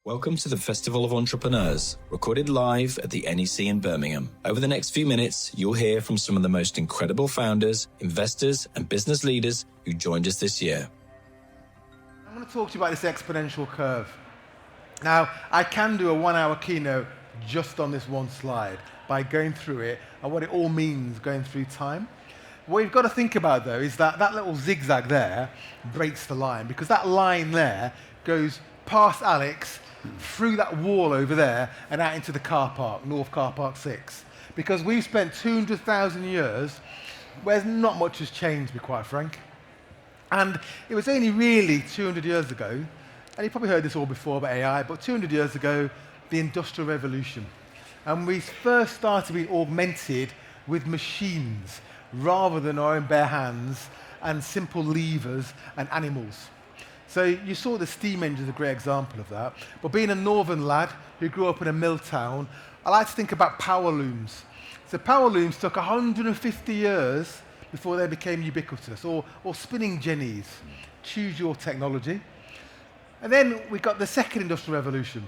Welcome to the Festival of Entrepreneurs, recorded live at the NEC in Birmingham. Over the next few minutes, you'll hear from some of the most incredible founders, investors, and business leaders who joined us this year. I'm going to talk to you about this exponential curve. Now, I can do a 1-hour keynote just on this one slide by going through it and what it all means going through time. What you've got to think about, though, is that that little zigzag there breaks the line, because that line there goes past Alex, through that wall over there, and out into the car park, North Car Park 6. Because we've spent 200,000 years where not much has changed, to be quite frank. And it was only really 200 years ago, and you probably heard this all before about AI, but 200 years ago, the Industrial Revolution. And we first started being augmented with machines rather than our own bare hands and simple levers and animals. So you saw the steam engine as a great example of that. But being a northern lad who grew up in a mill town, I like to think about power looms. So power looms took 150 years before they became ubiquitous, or spinning jennies. Choose your technology. And then we got the second industrial revolution.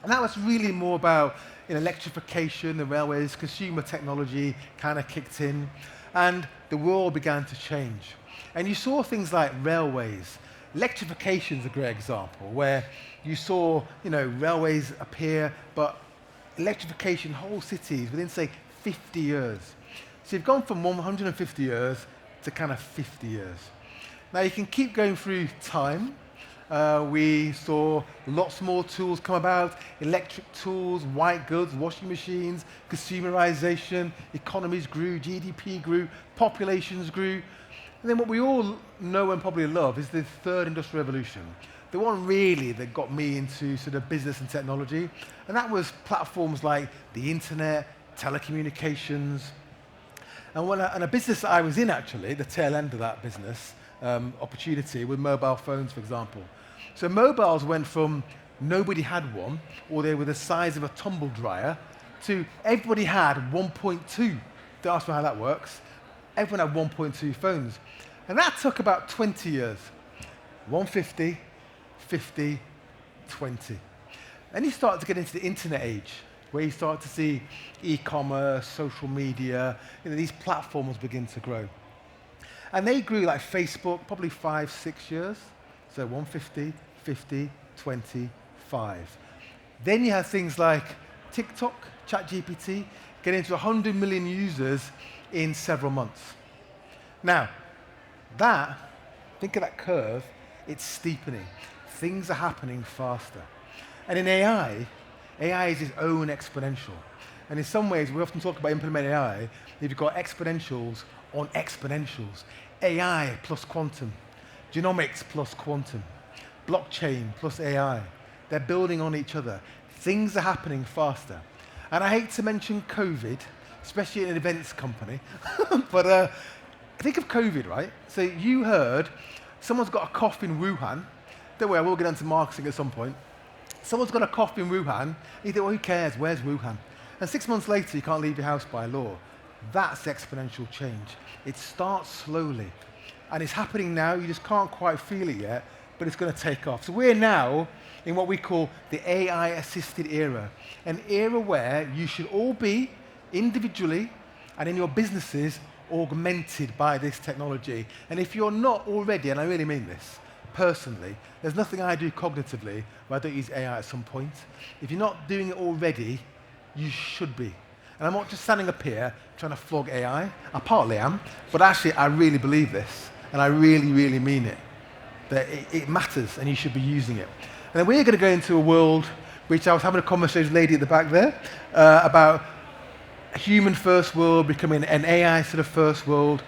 And that was really more about electrification, the railways, consumer technology kind of kicked in, and the world began to change. And you saw things like railways. Electrification is a great example, where you saw railways appear, but electrification, whole cities, within, say, 50 years. So you've gone from 150 years to kind of 50 years. Now, you can keep going through time. We saw lots more tools come about, electric tools, white goods, washing machines, consumerization, economies grew, GDP grew, populations grew. And then what we all know and probably love is the third industrial revolution, the one really that got me into sort of business and technology. And that was platforms like the internet, telecommunications. And a business that I was in, actually, the tail end of that business opportunity with mobile phones, for example. So mobiles went from nobody had one, or they were the size of a tumble dryer, to everybody had 1.2. Don't ask me how that works. Everyone had 1.2 phones. And that took about 20 years. 150, 50, 20. Then you start to get into the internet age, where you start to see e-commerce, social media, these platforms begin to grow. And they grew like Facebook, probably 5, 6 years. So 150, 50, 20, 5. Then you have things like TikTok, ChatGPT, getting to 100 million users in several months. Now, think of that curve, it's steepening. Things are happening faster. And in AI is its own exponential. And in some ways, we often talk about implementing AI, you've got exponentials on exponentials. AI plus quantum, genomics plus quantum, blockchain plus AI. They're building on each other. Things are happening faster. And I hate to mention COVID, especially in an events company, but think of COVID, right? So you heard someone's got a cough in Wuhan. Don't worry, I will get into marketing at some point. Someone's got a cough in Wuhan. You think, well, who cares? Where's Wuhan? And 6 months later, you can't leave your house by law. That's exponential change. It starts slowly. And it's happening now. You just can't quite feel it yet, but it's going to take off. So we're now in what we call the AI-assisted era, an era where you should all be individually and in your businesses augmented by this technology. And if you're not already, and I really mean this, personally, there's nothing I do cognitively where I don't use AI at some point. If you're not doing it already, you should be. And I'm not just standing up here trying to flog AI. I partly am, but actually I really believe this, and I really, really mean it, that it matters and you should be using it. And then we're going to go into a world which I was having a conversation with a lady at the back there about a human first world becoming an AI sort of first world,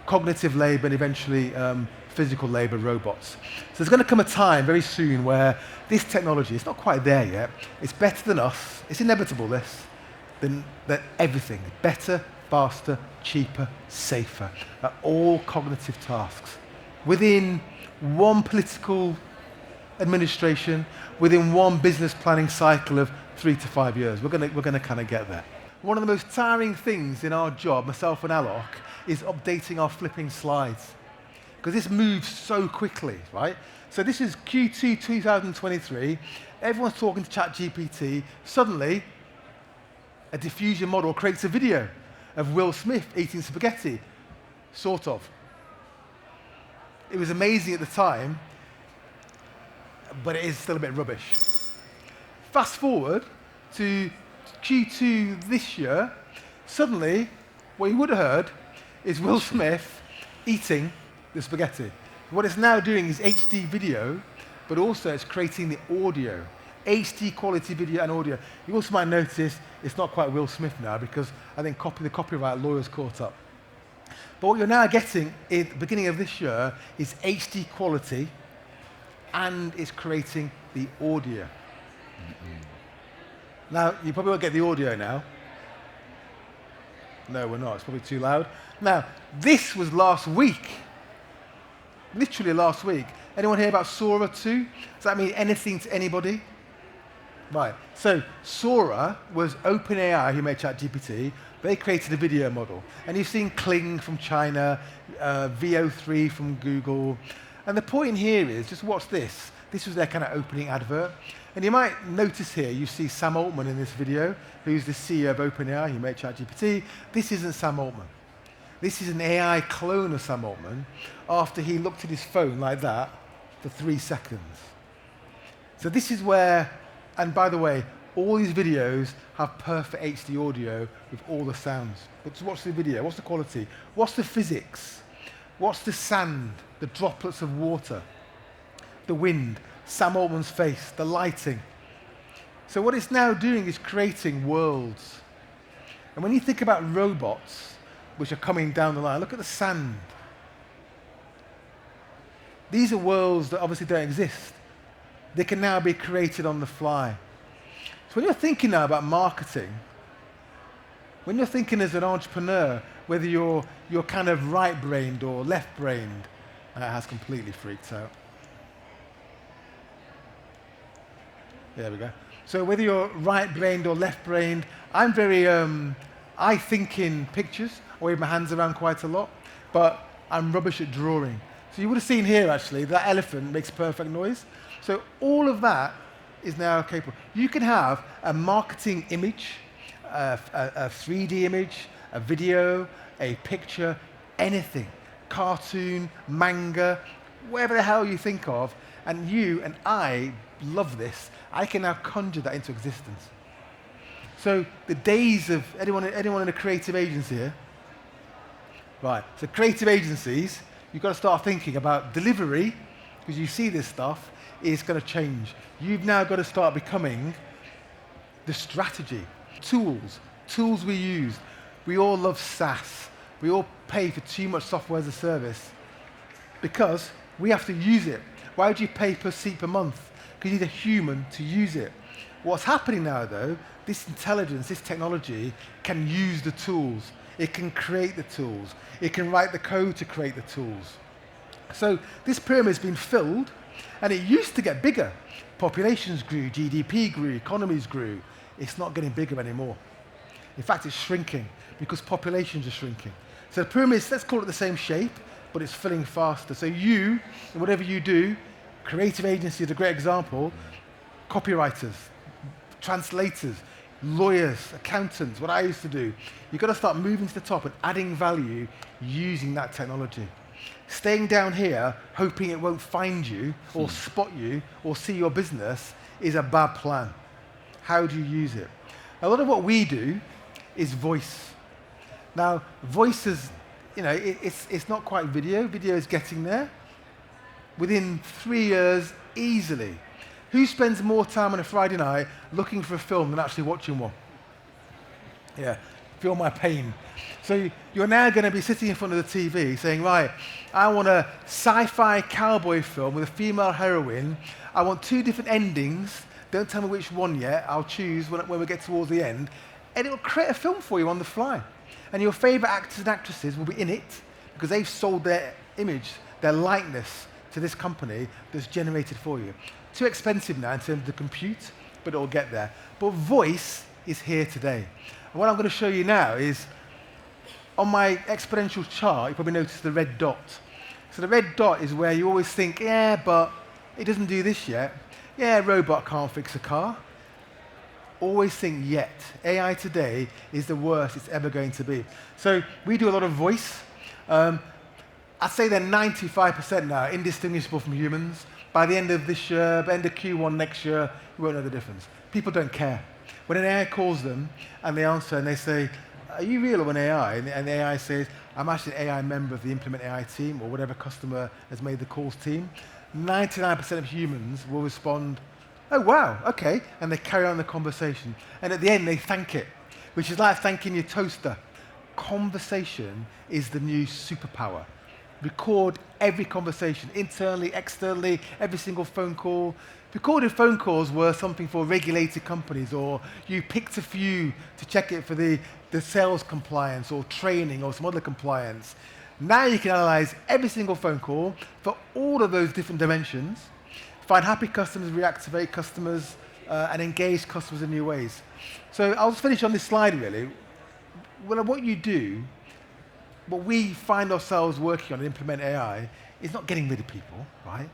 cognitive labor, and eventually physical labor, robots. So there's going to come a time very soon where this technology, it's not quite there yet, it's better than us, it's inevitable this, than everything. Better, faster, cheaper, safer at all cognitive tasks. Within one political administration, within one business planning cycle of 3 to 5 years, we're going to kind of get there. One of the most tiring things in our job, myself and Alok, is updating our flipping slides. because this moves so quickly, right? So this is Q2 2023. Everyone's talking to ChatGPT. Suddenly, a diffusion model creates a video of Will Smith eating spaghetti, sort of. It was amazing at the time, but it is still a bit rubbish. Fast forward to Q2 this year, suddenly, what you would have heard is Will Smith eating the spaghetti. What it's now doing is HD video, but also it's creating the audio. HD quality video and audio. You also might notice it's not quite Will Smith now because I think the copyright lawyers caught up. But what you're now getting at the beginning of this year is HD quality and it's creating the audio. Now, you probably won't get the audio now. No, we're not. It's probably too loud. Now, this was last week. Literally last week. Anyone hear about Sora 2? Does that mean anything to anybody? Right. So, Sora was OpenAI who made ChatGPT. They created a video model. And you've seen Kling from China, VO3 from Google. And the point here is, just watch this. This was their kind of opening advert. And you might notice here, you see Sam Altman in this video, who's the CEO of OpenAI, who made ChatGPT. This isn't Sam Altman. This is an AI clone of Sam Altman after he looked at his phone like that for 3 seconds. So this is where, and by the way, all these videos have perfect HD audio with all the sounds. But just watch the video. What's the quality? What's the physics? What's the sand, the droplets of water, the wind, Sam Altman's face, the lighting? So what it's now doing is creating worlds. And when you think about robots, which are coming down the line, look at the sand. These are worlds that obviously don't exist. They can now be created on the fly. So when you're thinking now about marketing, when you're thinking as an entrepreneur, whether you're kind of right-brained or left-brained, that has completely freaked out. There we go. So whether you're right-brained or left-brained, I'm very, I think in pictures. I wave my hands around quite a lot, but I'm rubbish at drawing. So you would have seen here, actually, that elephant makes perfect noise. So all of that is now capable. You can have a marketing image, a 3D image, a video, a picture, anything, cartoon, manga, whatever the hell you think of, and you and I love this. I can now conjure that into existence. So the days of anyone in a creative agency here? Right, so creative agencies, you've got to start thinking about delivery, because you see this stuff, is going to change. You've now got to start becoming the strategy. Tools we use. We all love SaaS. We all pay for too much software as a service because we have to use it. Why would you pay per seat per month? Because you need a human to use it. What's happening now, though, this intelligence, this technology can use the tools. It can create the tools. It can write the code to create the tools. So this pyramid's been filled, and it used to get bigger. Populations grew, GDP grew, economies grew. It's not getting bigger anymore. In fact, it's shrinking because populations are shrinking. So the pyramid, let's call it the same shape, but it's filling faster. So you, whatever you do, creative agency is a great example, copywriters, translators, lawyers, accountants, what I used to do. You've got to start moving to the top and adding value using that technology. Staying down here, hoping it won't find you or spot you or see your business is a bad plan. How do you use it? A lot of what we do is voice. Now, voice is, it's not quite video. Video is getting there. Within 3 years, easily. Who spends more time on a Friday night looking for a film than actually watching one? Yeah, feel my pain. So you're now going to be sitting in front of the TV saying, right, I want a sci-fi cowboy film with a female heroine. I want 2 different endings. Don't tell me which one yet. I'll choose when we get towards the end. And it will create a film for you on the fly. And your favorite actors and actresses will be in it because they've sold their image, their likeness to this company that's generated for you. Too expensive now in terms of the compute, but it'll get there. But voice is here today. And what I'm going to show you now is, on my exponential chart, you probably noticed the red dot. So the red dot is where you always think, yeah, but it doesn't do this yet. Yeah, a robot can't fix a car. Always think yet. AI today is the worst it's ever going to be. So we do a lot of voice. I'd say they're 95% now indistinguishable from humans. By the end of this year, by the end of Q1 next year, you won't know the difference. People don't care. When an AI calls them and they answer and they say, are you real or an AI? And the AI says, I'm actually an AI member of the Implement AI team or whatever customer has made the calls team. 99% of humans will respond, oh, wow, okay, and they carry on the conversation. And at the end, they thank it, which is like thanking your toaster. Conversation is the new superpower. Record every conversation, internally, externally, every single phone call. Recorded phone calls were something for regulated companies, or you picked a few to check it for the sales compliance or training or some other compliance. Now you can analyze every single phone call for all of those different dimensions, find happy customers, reactivate customers, and engage customers in new ways. So I'll just finish on this slide, really. Well, what you do, what we find ourselves working on and implement AI is not getting rid of people, right?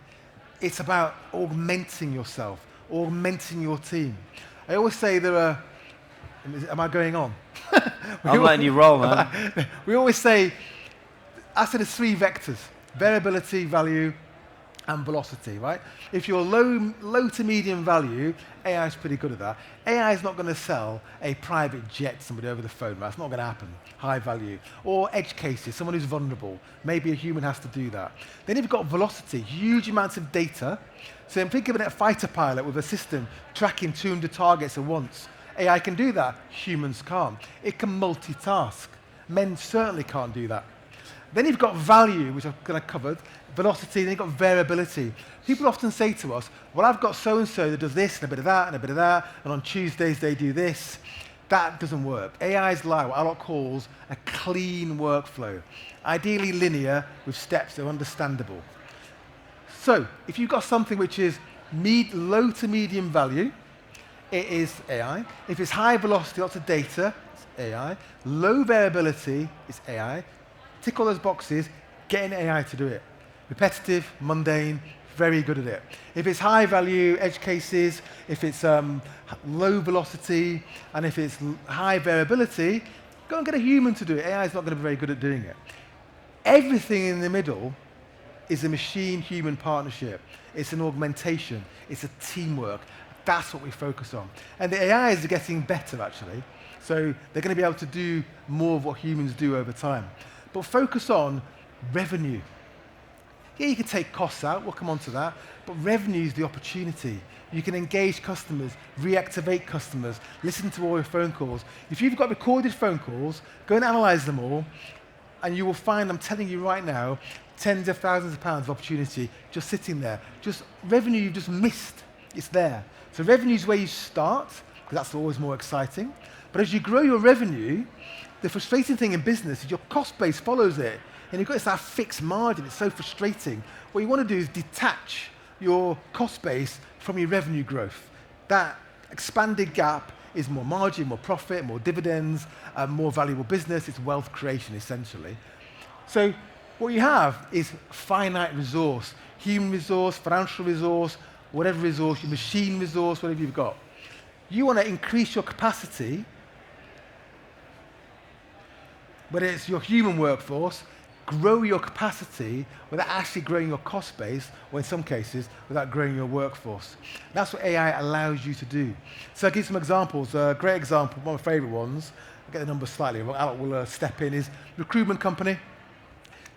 It's about augmenting yourself, augmenting your team. I always say there are, am I going on? I'm letting you roll, man. We always say, I said there's three vectors: variability, value, and velocity, right? If you're low to medium value, AI is pretty good at that. AI is not going to sell a private jet to somebody over the phone, right? It's not going to happen. High value. Or edge cases, someone who's vulnerable. Maybe a human has to do that. Then you've got velocity, huge amounts of data. So think of it as a fighter pilot with a system tracking 200 targets at once. AI can do that. Humans can't. It can multitask. Men certainly can't do that. Then you've got value, which I've kind of covered, velocity, then you've got variability. People often say to us, well, I've got so-and-so that does this, and a bit of that, and a bit of that, and on Tuesdays they do this. That doesn't work. AI is like what Alok calls a clean workflow, ideally linear with steps that are understandable. So if you've got something which is low to medium value, it is AI. If it's high velocity, lots of data, it's AI. Low variability, it's AI. Tick all those boxes, getting AI to do it. Repetitive, mundane, very good at it. If it's high value edge cases, if it's low velocity, and if it's high variability, go and get a human to do it. AI is not going to be very good at doing it. Everything in the middle is a machine-human partnership. It's an augmentation. It's a teamwork. That's what we focus on. And the AIs are getting better, actually. So they're going to be able to do more of what humans do over time. But focus on revenue. Yeah, you can take costs out, we'll come on to that, but revenue is the opportunity. You can engage customers, reactivate customers, listen to all your phone calls. If you've got recorded phone calls, go and analyze them all, and you will find, I'm telling you right now, tens of thousands of pounds of opportunity just sitting there. Just revenue you've just missed, it's there. So revenue is where you start, because that's always more exciting. But as you grow your revenue, the frustrating thing in business is your cost base follows it. And you've got this fixed margin. It's so frustrating. What you want to do is detach your cost base from your revenue growth. That expanded gap is more margin, more profit, more dividends, more valuable business. It's wealth creation, essentially. So what you have is finite resource, human resource, financial resource, whatever resource, your machine resource, whatever you've got. You want to increase your capacity, whether it's your human workforce, grow your capacity without actually growing your cost base, or in some cases, without growing your workforce. That's what AI allows you to do. So I'll give some examples. A great example, one of my favorite ones, I'll get the numbers slightly wrong, Alok will step in, is recruitment company.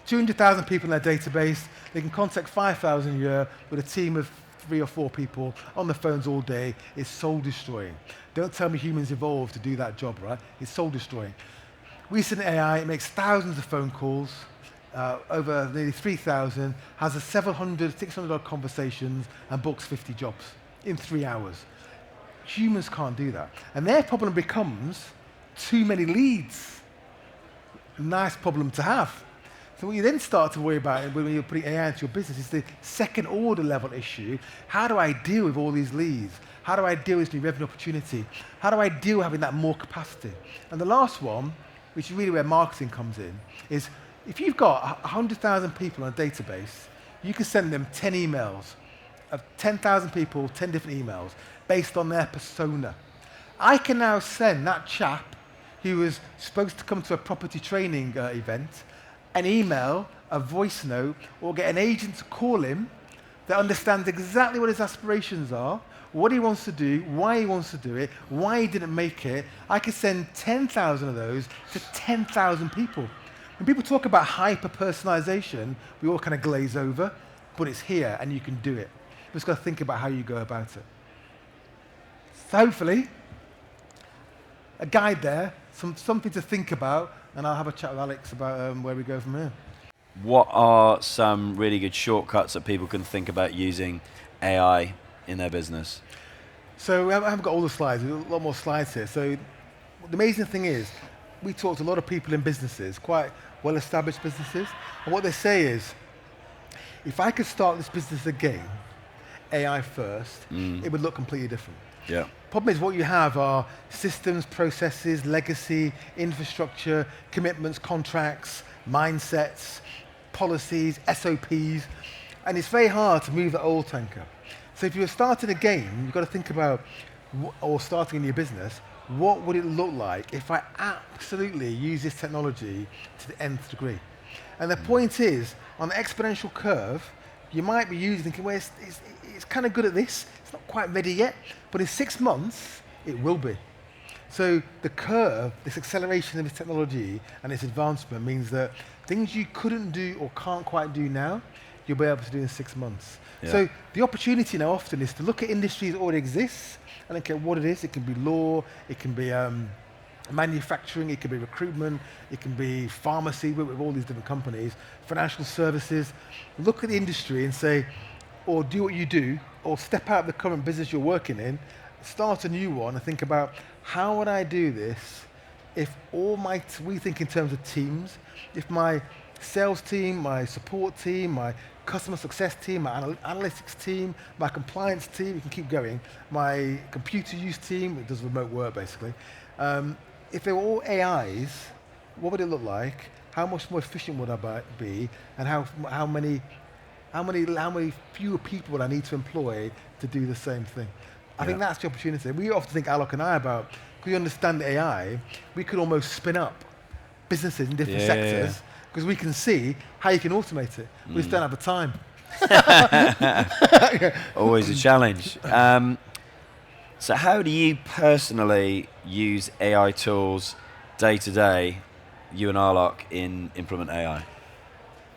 200,000 people in their database. They can contact 5,000 a year with a team of 3 or 4 people on the phones all day. It's soul destroying. Don't tell me humans evolved to do that job, right? It's soul destroying. We send AI, it makes thousands of phone calls, over nearly 3,000, has a 700, 600 odd conversations, and books 50 jobs in 3 hours. Humans can't do that. And their problem becomes too many leads. Nice problem to have. So what you then start to worry about when you're putting AI into your business is the second order level issue. How do I deal with all these leads? How do I deal with this new revenue opportunity? How do I deal with having that more capacity? And the last one, which is really where marketing comes in, is if you've got 100,000 people on a database, you can send them 10 emails of 10,000 people, 10 different emails based on their persona. I can now send that chap who was supposed to come to a property training event an email, a voice note, or get an agent to call him that understands exactly what his aspirations are, what he wants to do, why he wants to do it, why he didn't make it. I could send 10,000 of those to 10,000 people. When people talk about hyper-personalization, we all kind of glaze over, but it's here and you can do it. You just got to think about how you go about it. So hopefully, a guide there, something to think about, and I'll have a chat with Alex about where we go from here. What are some really good shortcuts that people can think about using AI in their business? So I haven't got all the slides, there's a lot more slides here. So the amazing thing is, we talk to a lot of people in businesses, quite well-established businesses, and what they say is, if I could start this business again, AI first, it would look completely different. Yeah. Problem is, what you have are systems, processes, legacy, infrastructure, commitments, contracts, mindsets, policies, SOPs, and it's very hard to move the old tanker. So if you're starting again, you've got to think about, or starting a new business, what would it look like if I absolutely use this technology to the nth degree? And the point is, on the exponential curve, you might be using thinking, well, it's kind of good at this, it's not quite ready yet, but in 6 months, it will be. So the curve, this acceleration of this technology and its advancement means that things you couldn't do or can't quite do now, you'll be able to do in 6 months. Yeah. So the opportunity now often is to look at industries that already exist and look at what it is. It can be law, it can be manufacturing, it can be recruitment, it can be pharmacy with all these different companies, financial services. Look at the industry and say, or do what you do, or step out of the current business you're working in, start a new one and think about, how would I do this if we think in terms of teams, if my sales team, my support team, my customer success team, my analytics team, my compliance team, you can keep going, my computer use team, it does remote work basically. If they were all AIs, what would it look like? How much more efficient would I be? And how many fewer people would I need to employ to do the same thing? I think that's the opportunity. We often think, Alok and I, about, because we understand AI, we could almost spin up businesses in different sectors, because we can see how you can automate it. We just don't have the time. Always a challenge. So how do you personally use AI tools day to day, you and Alok, in Implement AI?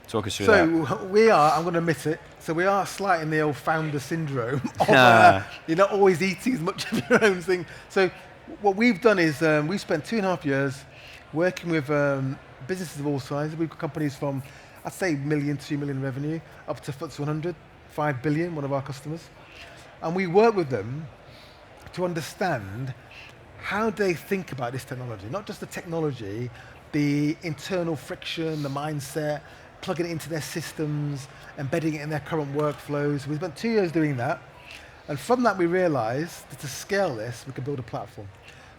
Talk us through that. So we are, I'm going to admit it, so we are slightly in the old founder syndrome of you're not always eating as much of your own thing. So what we've done is we've spent 2.5 years working with businesses of all sizes. We've got companies from, I'd say, 1 million, 2 million revenue, up to FTSE 100, 5 billion, one of our customers. And we work with them to understand how they think about this technology, not just the technology, the internal friction, the mindset, plugging it into their systems, embedding it in their current workflows. We spent 2 years doing that. And from that, we realized that to scale this, we could build a platform.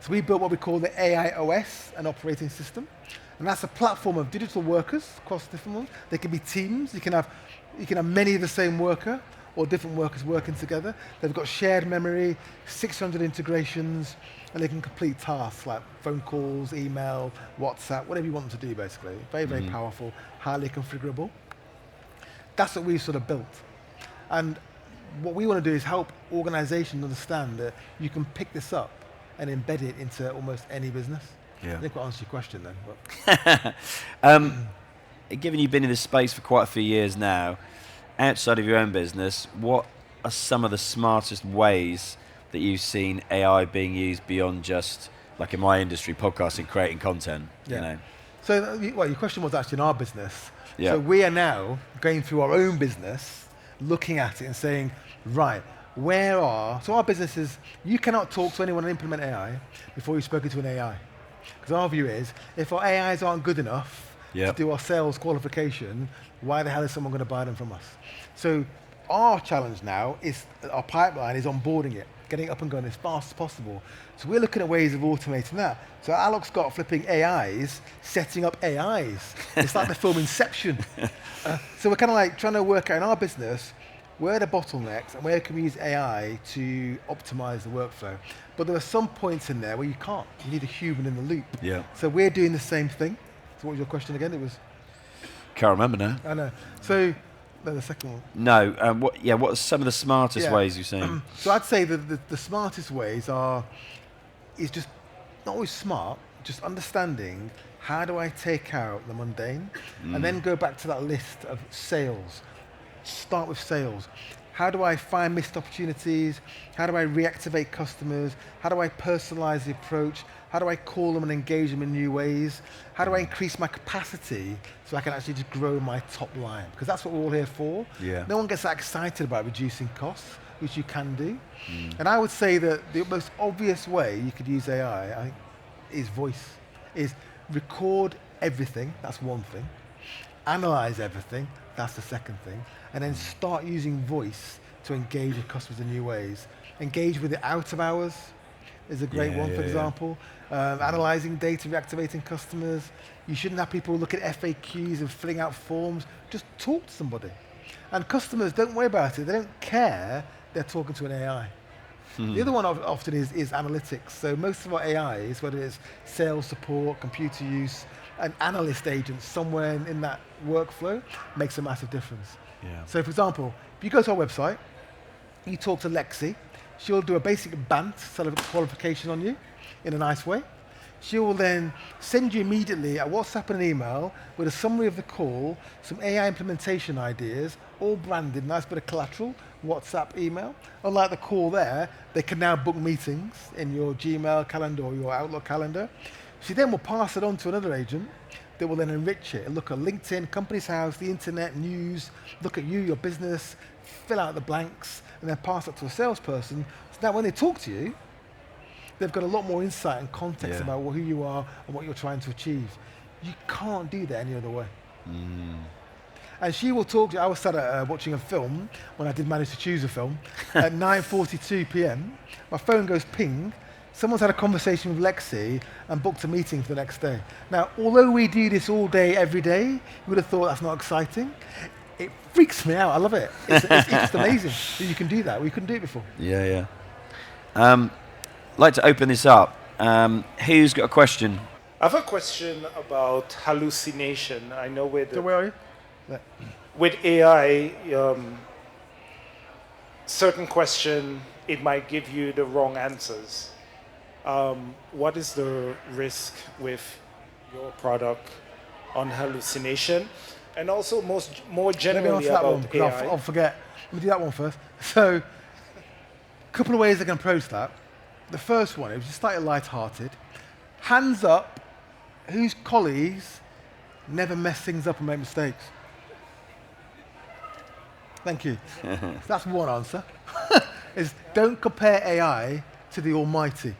So we built what we call the AI OS, an operating system. And that's a platform of digital workers across different ones. They can be teams. You can have many of the same worker or different workers working together. They've got shared memory, 600 integrations, and they can complete tasks like phone calls, email, WhatsApp, whatever you want them to do, basically. Very, very powerful, highly configurable. That's what we've sort of built. And what we want to do is help organizations understand that you can pick this up and embed it into almost any business. Yeah. I think I'll answer your question then. But. Given you've been in this space for quite a few years now, outside of your own business, what are some of the smartest ways that you've seen AI being used beyond just, like in my industry, podcasting, creating content? Yeah. You know? So, your question was actually in our business. Yeah. So we are now going through our own business, looking at it and saying, right, so our business is, you cannot talk to anyone and implement AI before you've spoken to an AI. Because our view is, if our AIs aren't good enough to do our sales qualification, why the hell is someone going to buy them from us? So our challenge now is our pipeline is onboarding it, getting it up and going as fast as possible. So we're looking at ways of automating that. So Alok's got flipping AIs, setting up AIs. It's like the film Inception. So we're kind of like trying to work out in our business, where are the bottlenecks and where can we use AI to optimize the workflow? But there are some points in there where you can't. You need a human in the loop. Yeah. So we're doing the same thing. So what was your question again? It was... Can't remember now. I know. So, no, the second one. No. What are some of the smartest ways you've seen? So I'd say that the smartest ways is just not always smart, just understanding how do I take out the mundane and then go back to that list of sales. Start with sales. How do I find missed opportunities? How do I reactivate customers? How do I personalize the approach? How do I call them and engage them in new ways? How do I increase my capacity so I can actually just grow my top line? Because that's what we're all here for. Yeah. No one gets that excited about reducing costs, which you can do. And I would say that the most obvious way you could use AI, I think, is voice. Is record everything, that's one thing. Analyze everything, that's the second thing. And then start using voice to engage with customers in new ways. Engage with it out of hours is a great one, for example. Analyzing data, reactivating customers. You shouldn't have people look at FAQs and filling out forms. Just talk to somebody. And customers, don't worry about it. They don't care they're talking to an AI. The other one often is analytics. So most of our AIs, whether it's sales support, computer use, an analyst agent somewhere in that workflow makes a massive difference. Yeah. So for example, if you go to our website, you talk to Lexi, she'll do a basic BANT sort of qualification on you in a nice way. She will then send you immediately a WhatsApp and an email with a summary of the call, some AI implementation ideas, all branded, nice bit of collateral, WhatsApp email. Unlike the call there, they can now book meetings in your Gmail calendar or your Outlook calendar. She then will pass it on to another agent that will then enrich it and look at LinkedIn, Company's House, the internet, news, look at you, your business, fill out the blanks, and then pass it to a salesperson. So now when they talk to you, they've got a lot more insight and context about who you are and what you're trying to achieve. You can't do that any other way. And she will talk to you. I was sat at, watching a film, when I did manage to choose a film, at 9:42 p.m. My phone goes ping. Someone's had a conversation with Lexi and booked a meeting for the next day. Now, although we do this all day, every day, you would have thought that's not exciting. It freaks me out. I love it. It's just amazing that you can do that. We couldn't do it before. Yeah. I'd like to open this up. Who's got a question? I have a question about hallucination. I know So where are you? with AI, certain question, it might give you the wrong answers. What is the risk with your product on hallucination? And also more generally about AI. I'll forget. Let me do that one first. So, a couple of ways I can approach that. The first one, it was just slightly light-hearted. Hands up, whose colleagues never mess things up and make mistakes? Thank you. So that's one answer. Is don't compare AI to the almighty.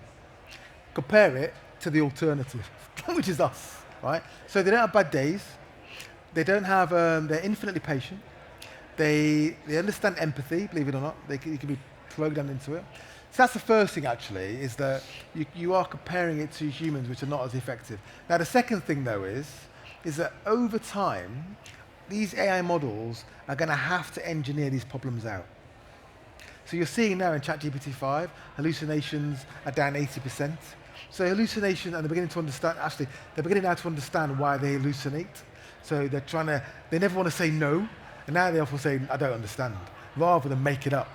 Compare it to the alternative, which is us, right? So they don't have bad days. They don't have, they're infinitely patient. They understand empathy, believe it or not. You can be programmed into it. So that's the first thing, actually, is that you are comparing it to humans, which are not as effective. Now, the second thing, though, is that over time, these AI models are going to have to engineer these problems out. So you're seeing now in ChatGPT 5, hallucinations are down 80%. So hallucination, and they're beginning to understand, actually, they're beginning now to understand why they hallucinate. So they never want to say no, and now they often say, I don't understand, rather than make it up.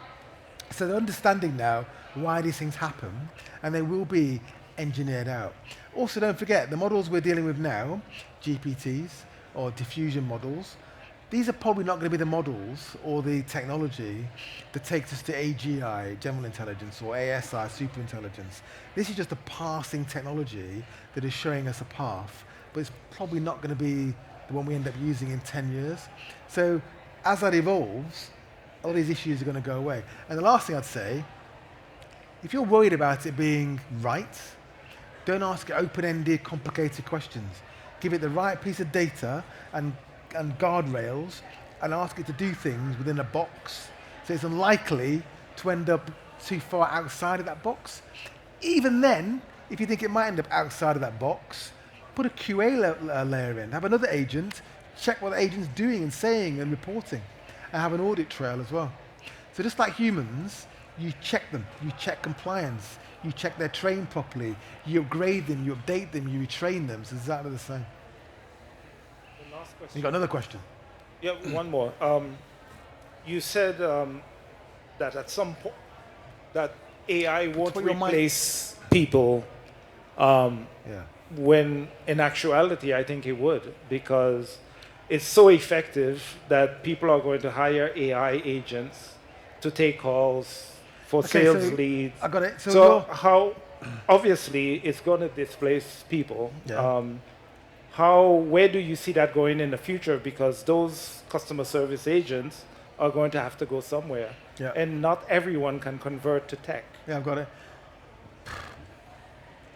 So they're understanding now why these things happen, and they will be engineered out. Also, don't forget, the models we're dealing with now, GPTs, or diffusion models, these are probably not going to be the models or the technology that takes us to AGI, general intelligence, or ASI, super intelligence. This is just a passing technology that is showing us a path, but it's probably not going to be the one we end up using in 10 years. So as that evolves, all these issues are going to go away. And the last thing I'd say, if you're worried about it being right, don't ask open-ended, complicated questions. Give it the right piece of data and guardrails, and ask it to do things within a box So it's unlikely to end up too far outside of that box. Even then, if you think it might end up outside of that box, put a QA layer in. Have another agent check what the agent's doing and saying and reporting, and have an audit trail as well. So just like humans, you check them, you check compliance, you check they're trained properly, you upgrade them, you update them, you retrain them. It's exactly the same. The last question. You got another question? Yeah, one more. You said that at some point that AI won't replace people. When in actuality, I think it would, because it's so effective that people are going to hire AI agents to take calls for sales leads. I got it. So how, obviously, it's going to displace people. Yeah. Where do you see that going in the future? Because those customer service agents are going to have to go somewhere. Yeah. And not everyone can convert to tech. Yeah, I've got it.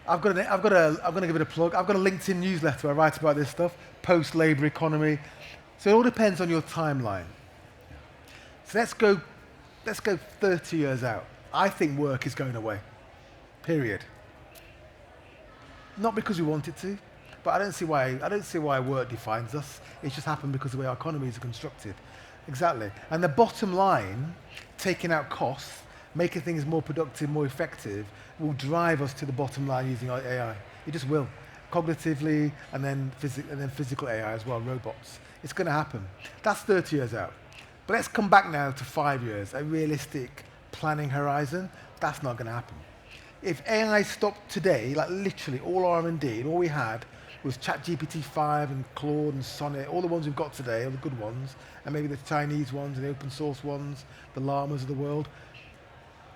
I'm going to give it a plug. I've got a LinkedIn newsletter. I write about this stuff, post-labor economy. So it all depends on your timeline. So let's go 30 years out. I think work is going away. Period. Not because we want it to, but I don't see why work defines us. It's just happened because of the way our economies are constructed. Exactly. And the bottom line, taking out costs, making things more productive, more effective, will drive us to the bottom line using AI. It just will. Cognitively, and then physical AI as well, robots. It's going to happen. That's 30 years out. But let's come back now to 5 years, a realistic planning horizon. That's not going to happen. If AI stopped today, like literally all R&D, and all we had was ChatGPT 5 and Claude and Sonnet, all the ones we've got today, all the good ones, and maybe the Chinese ones and the open source ones, the llamas of the world,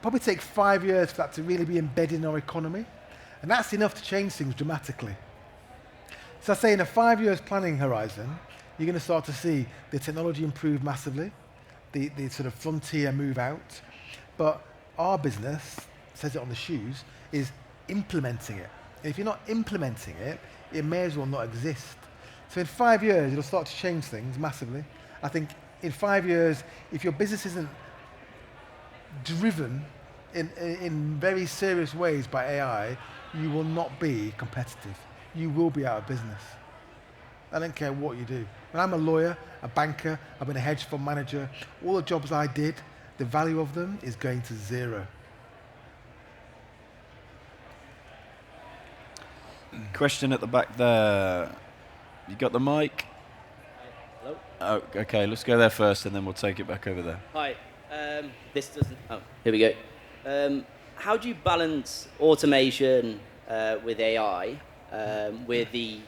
probably take 5 years for that to really be embedded in our economy. And that's enough to change things dramatically. So I say in a 5 years planning horizon, you're going to start to see the technology improve massively, the sort of frontier move out. But our business, says it on the shoes, is implementing it. And if you're not implementing it, it may as well not exist. So in 5 years, it'll start to change things massively. I think in 5 years, if your business isn't driven in very serious ways by AI, you will not be competitive. You will be out of business. I don't care what you do. When I'm a lawyer, a banker, I've been a hedge fund manager, all the jobs I did, the value of them is going to zero. Question at the back there. You got the mic? Hello? Oh, okay, let's go there first and then we'll take it back over there. Hi. This doesn't... Oh, here we go. How do you balance automation with AI with the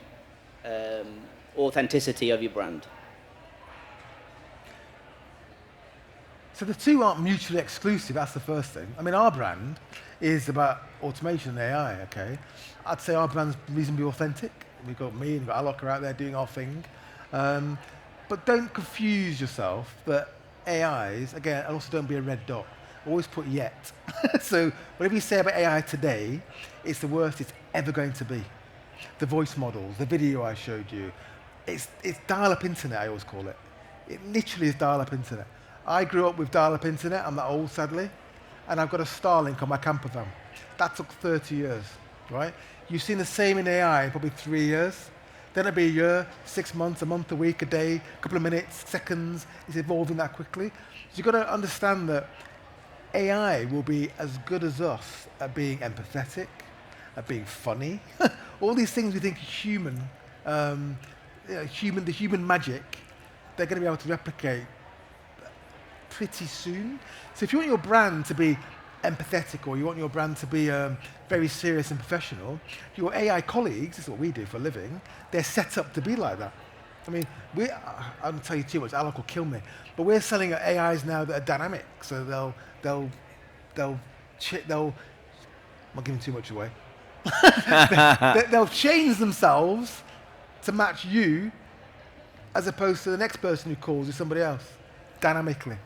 authenticity of your brand? So the two aren't mutually exclusive, that's the first thing. I mean, our brand is about automation and AI, okay? I'd say our brand's reasonably authentic. We've got me and we've got Alok out there doing our thing. But don't confuse yourself that AIs, again, and also don't be a red dot. Always put yet. So whatever you say about AI today, it's the worst it's ever going to be. The voice models, the video I showed you, it's dial-up internet, I always call it. It literally is dial-up internet. I grew up with dial-up internet, I'm that old sadly, and I've got a Starlink on my camper van. That took 30 years, right? You've seen the same in AI in probably 3 years. Then it'll be a year, 6 months, a month, a week, a day, a couple of minutes, seconds. It's evolving that quickly. So you've got to understand that AI will be as good as us at being empathetic, at being funny. All these things we think are human, the human magic, they're going to be able to replicate pretty soon. So if you want your brand to be empathetic or you want your brand to be very serious and professional, your AI colleagues, this is what we do for a living, they're set up to be like that. I mean, I don't tell you too much, Alok will kill me, but we're selling AIs now that are dynamic, so they'll I'm not giving too much away. They'll change themselves to match you as opposed to the next person who calls is somebody else, dynamically.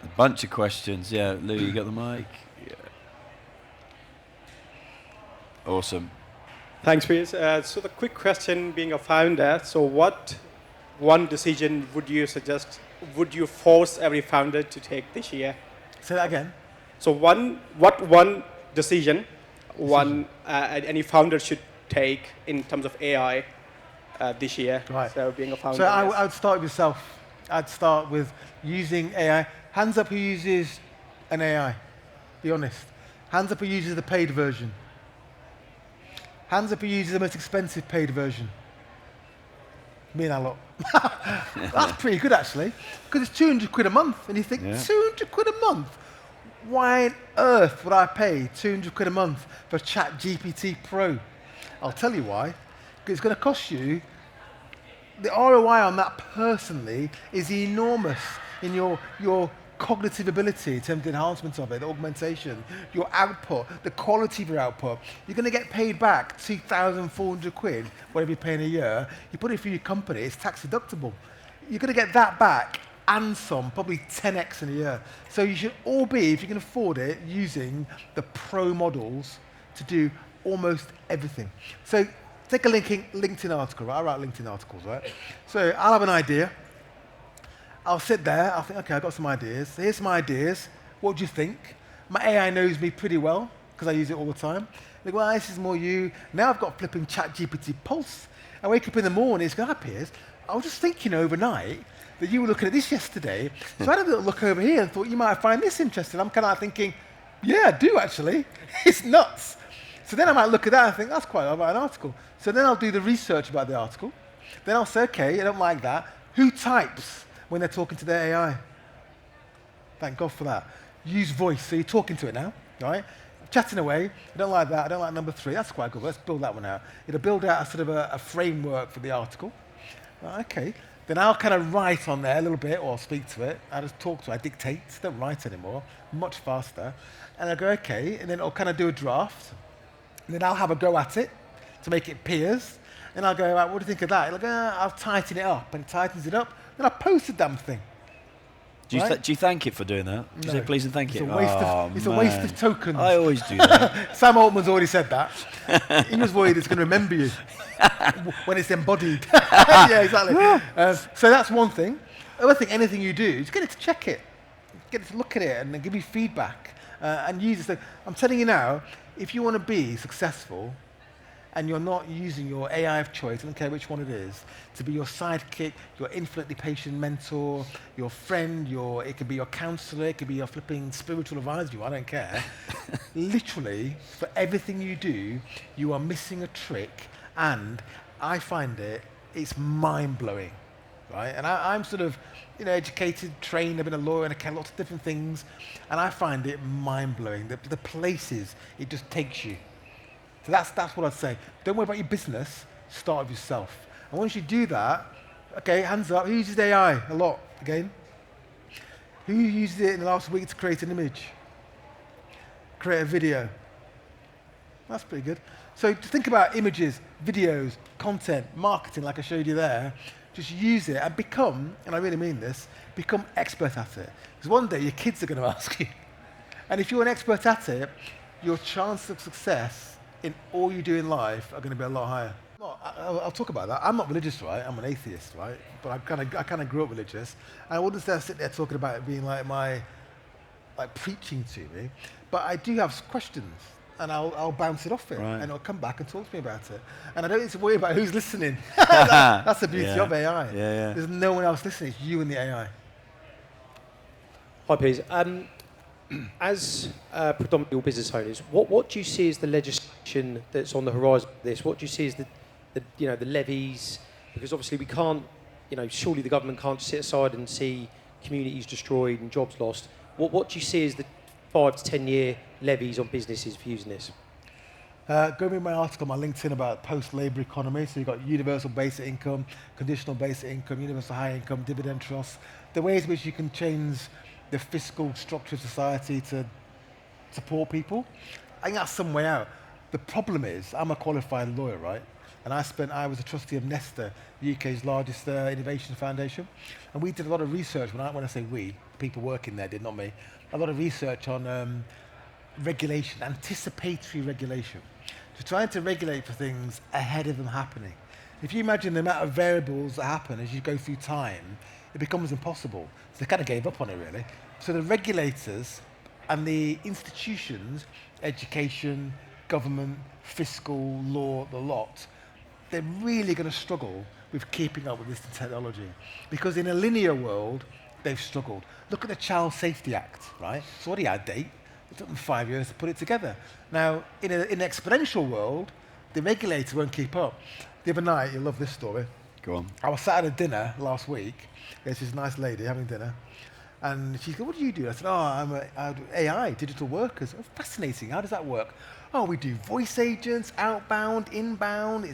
A bunch of questions. Yeah, Lou, you got the mic? Yeah. Awesome. Thanks, Piers. So the quick question, being a founder, so what one decision would you suggest, would you force every founder to take this year? Say that again. So one decision any founder should take in terms of AI this year? Right. So being a founder. So I would start with yourself. I'd start with using AI. Hands up who uses an AI. Be honest. Hands up who uses the paid version. Hands up who uses the most expensive paid version. Me and a lot. That's pretty good actually, because it's 200 quid a month, and you think 200 quid a month. Why on earth would I pay 200 quid a month for ChatGPT Pro? I'll tell you why. Because it's going to cost you. The ROI on that personally is enormous in your cognitive ability in terms of the enhancement of it, the augmentation, your output, the quality of your output. You're going to get paid back 2,400 quid, whatever you pay in a year. You put it through your company, it's tax deductible. You're going to get that back and some, probably 10x in a year. So you should all be, if you can afford it, using the pro models to do almost everything. So take a LinkedIn article, right? I write LinkedIn articles, right? So I'll have an idea. I'll sit there, I'll think, okay, I've got some ideas. Here's some ideas. What do you think? My AI knows me pretty well, because I use it all the time. They go, well, this is more you. Now I've got flipping ChatGPT Pulse. I wake up in the morning, it's going, Piers, I was just thinking overnight that you were looking at this yesterday. So I had a little look over here and thought you might find this interesting. I'm kind of thinking, yeah, I do actually. It's nuts. So then I might look at that and think, that's quite about an article. So then I'll do the research about the article. Then I'll say, okay, I don't like that. Who types when they're talking to their AI? Thank God for that. Use voice, so you're talking to it now, right? Chatting away, I don't like that, I don't like number 3, that's quite good, let's build that one out. It'll build out a sort of a framework for the article. Okay, then I'll kind of write on there a little bit, or speak to it. I just talk to it, I dictate, don't write anymore, much faster. And I go, okay, and then I'll kind of do a draft. And then I'll have a go at it to make it Piers. And I'll go, right, what do you think of that? It'll go, I'll tighten it up, and it tightens it up. Then I post the damn thing. Do you thank it for doing that? Do you say please and thank it? It's a waste of tokens. I always do that. Sam Altman's already said that. He was worried it's going to remember you when it's embodied. Yeah, exactly. So that's one thing. The other thing, anything you do, just get it to check it. Get it to look at it and then give you feedback and use it. So I'm telling you now, if you want to be successful, and you're not using your AI of choice, I don't care which one it is, to be your sidekick, your infinitely patient mentor, your friend, it could be your counselor, it could be your flipping spiritual advisor, I don't care. Literally, for everything you do, you are missing a trick, and I find it's mind-blowing, right? And I'm sort of, educated, trained, I've been a lawyer, and I can lots of different things, and I find it mind-blowing, the places it just takes you. So that's what I'd say. Don't worry about your business, start with yourself. And once you do that, okay, hands up, who uses AI a lot, again? Who used it in the last week to create an image? Create a video? That's pretty good. So to think about images, videos, content, marketing, like I showed you there, just use it and become, and I really mean this, become expert at it. Because one day your kids are going to ask you. And if you're an expert at it, your chance of success in all you do in life are going to be a lot higher. I'll talk about that. I'm not religious, right? I'm an atheist, right? But I kind of grew up religious. And I wouldn't sit there talking about it being like preaching to me. But I do have questions, and I'll bounce it off it, and it'll come back and talk to me about it. And I don't need to worry about who's listening. That's the beauty of AI. Yeah. There's no one else listening. It's you and the AI. Hi, Piers. As predominantly all business owners, what do you see as the legislation that's on the horizon for this? What do you see as the levies? Because obviously we can't, surely the government can't sit aside and see communities destroyed and jobs lost. What do you see as the 5 to 10 year levies on businesses for using this? Go read my article on my LinkedIn about post-labour economy. So you've got universal basic income, conditional basic income, universal high income, dividend trust. The ways in which you can change the fiscal structure of society to support people. I think that's some way out. The problem is, I'm a qualified lawyer, right? And I was a trustee of Nesta, the UK's largest innovation foundation. And we did a lot of research, when I say we, people working there did, not me, a lot of research on regulation, anticipatory regulation. So trying to regulate for things ahead of them happening. If you imagine the amount of variables that happen as you go through time, it becomes impossible. So they kind of gave up on it, really. So the regulators and the institutions, education, government, fiscal, law, the lot, they're really going to struggle with keeping up with this technology. Because in a linear world, they've struggled. Look at the Child Safety Act, right? It's already out of date. It took them 5 years to put it together. Now, in an exponential world, the regulator won't keep up. The other night, you'll love this story. Go on. I was sat at a dinner last week. There's this nice lady having dinner. And she said, what do you do? I said, I do AI, digital workers. Oh, fascinating. How does that work? Oh, we do voice agents, outbound, inbound.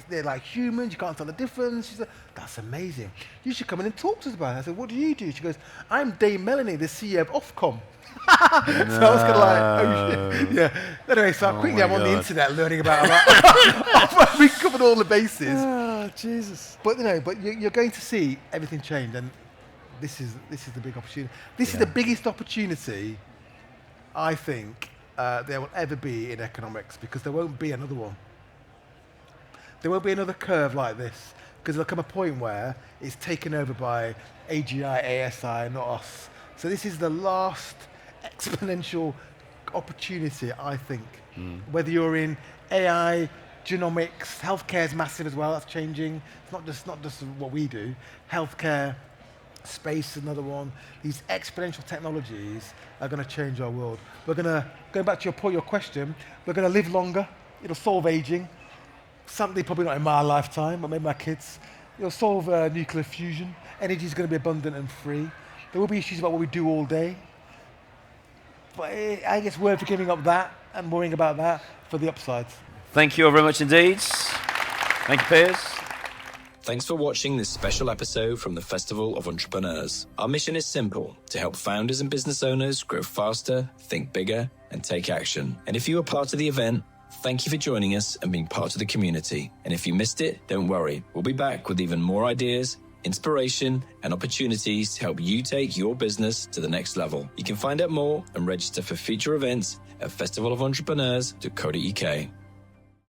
They're like humans. You can't tell the difference. She said, that's amazing. You should come in and talk to us about it. I said, what do you do? She goes, I'm Dame Melanie, the CEO of Ofcom. So I was kind of like, oh shit. Yeah. Anyway, so quickly I'm on the internet learning about we covered all the bases. Oh, Jesus. But you're going to see everything change, and this is the big opportunity. This is the biggest opportunity, I think, there will ever be in economics, because there won't be another one. There won't be another curve like this, because there'll come a point where it's taken over by AGI, ASI, not us. So this is the last exponential opportunity, I think. Whether you're in AI, genomics, healthcare is massive as well. That's changing. It's not just what we do. Healthcare, space, another one. These exponential technologies are going to change our world. We're going to, going back to your question, we're going to live longer. It'll solve aging. Sadly, probably not in my lifetime, but maybe my kids. It'll solve nuclear fusion. Energy is going to be abundant and free. There will be issues about what we do all day. But I guess we're giving up that and worrying about that for the upsides. Thank you all very much indeed. Thank you, Piers. Thanks for watching this special episode from the Festival of Entrepreneurs. Our mission is simple: to help founders and business owners grow faster, think bigger, and take action. And if you were part of the event, thank you for joining us and being part of the community. And if you missed it, don't worry. We'll be back with even more ideas, inspiration, and opportunities to help you take your business to the next level. You can find out more and register for future events at festivalofentrepreneurs.co.uk.